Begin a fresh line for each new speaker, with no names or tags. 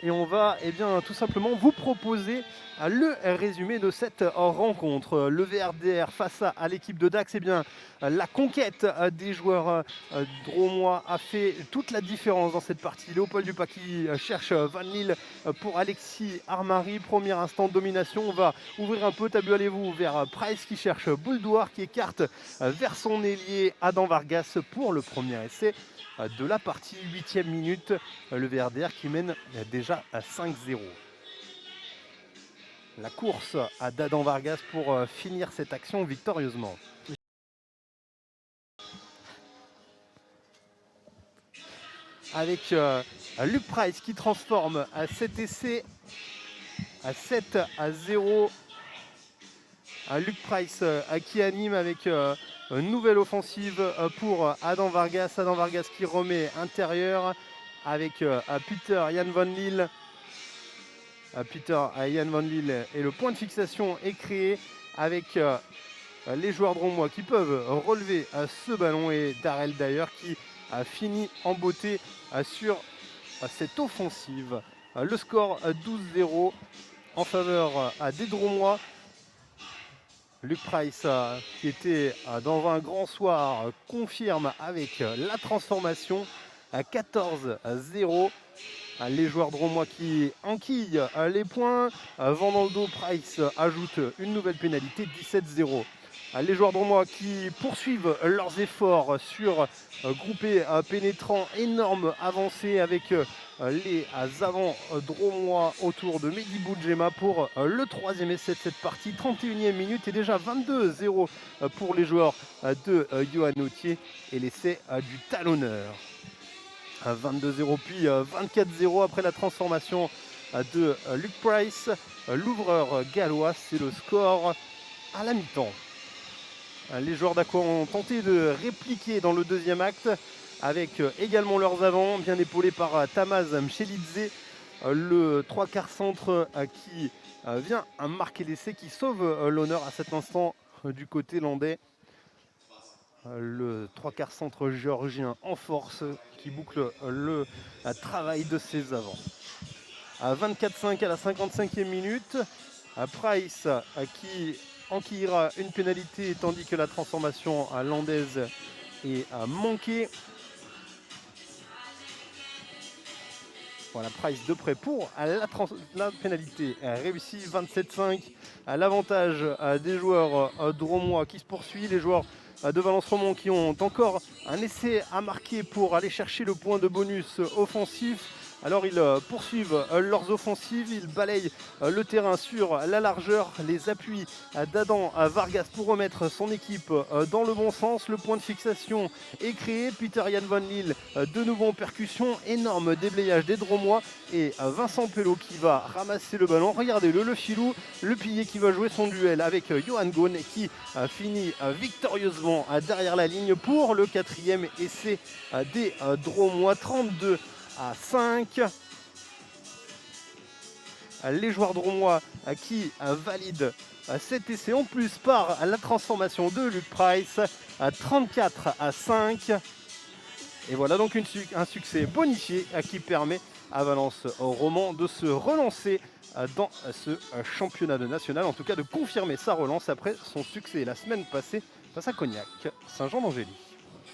et on va tout simplement vous proposer le résumé de cette rencontre. Le VRDR face à l'équipe de Dax, la conquête des joueurs dromois a fait toute la différence dans cette partie. Léopold Dupas qui cherche Van Lille pour Alexis Armari. Premier instant de domination, on va ouvrir un peu, tablez-vous vers Price qui cherche Bouldoir, qui écarte vers son ailier Adam Vargas pour le premier essai de la partie. 8e minute, le VRDR qui mène déjà à 5-0. La course à d'Adam Vargas pour finir cette action victorieusement. Avec Luc Price qui transforme cet essai à 7-0. Luc Price qui anime avec une nouvelle offensive pour Adam Vargas. Adam Vargas qui remet intérieur avec Peter Jan Van Lille. Peter Jan Van Lille et le point de fixation est créé avec les joueurs dromois qui peuvent relever ce ballon et Darrell d'ailleurs qui a fini en beauté sur cette offensive. Le score 12-0 en faveur des dromois. Luc Price qui était dans un grand soir confirme avec la transformation à 14-0. Les joueurs dromois qui enquillent les points. Vent dans le dos, Price ajoute une nouvelle pénalité, 17-0. Les joueurs dromois qui poursuivent leurs efforts sur groupé pénétrant, énorme avancée avec les avants dromois autour de Mehdi Boudjema pour le troisième essai de cette partie. 31e minute et déjà 22-0 pour les joueurs de Johan Autier et l'essai du talonneur. 22-0 puis 24-0 après la transformation de Luc Price. L'ouvreur gallois, c'est le score à la mi-temps. Les joueurs d'Aqua ont tenté de répliquer dans le deuxième acte avec également leurs avants, bien épaulés par Tamaz Mchelidze, le 3/4 centre qui vient marquer l'essai, qui sauve l'honneur à cet instant du côté landais. Le 3/4 centre géorgien en force qui boucle le travail de ses avants. À 24-5 à la 55e minute, Price qui enquillera une pénalité tandis que la transformation landaise est manquée. Voilà, Price de près pour la pénalité réussie. 27-5 à l'avantage des joueurs dromois qui se poursuit. Les joueurs de Valence-Romont qui ont encore un essai à marquer pour aller chercher le point de bonus offensif. Alors ils poursuivent leurs offensives, ils balayent le terrain sur la largeur, les appuis d'Adam Vargas pour remettre son équipe dans le bon sens. Le point de fixation est créé, Peter Jan Van Lille de nouveau en percussion, énorme déblayage des dromois et Vincent Pello qui va ramasser le ballon. Regardez-le, le filou, le pilier qui va jouer son duel avec Johan Ghosn qui finit victorieusement derrière la ligne pour le 4e essai des dromois. 32-5. Les joueurs dromois qui valident cet essai en plus par la transformation de Luc Price à 34-5. Et voilà donc un succès bonifié qui permet à Valence-Romand de se relancer dans ce championnat national, en tout cas de confirmer sa relance après son succès la semaine passée face à Cognac Saint-Jean-d'Angély.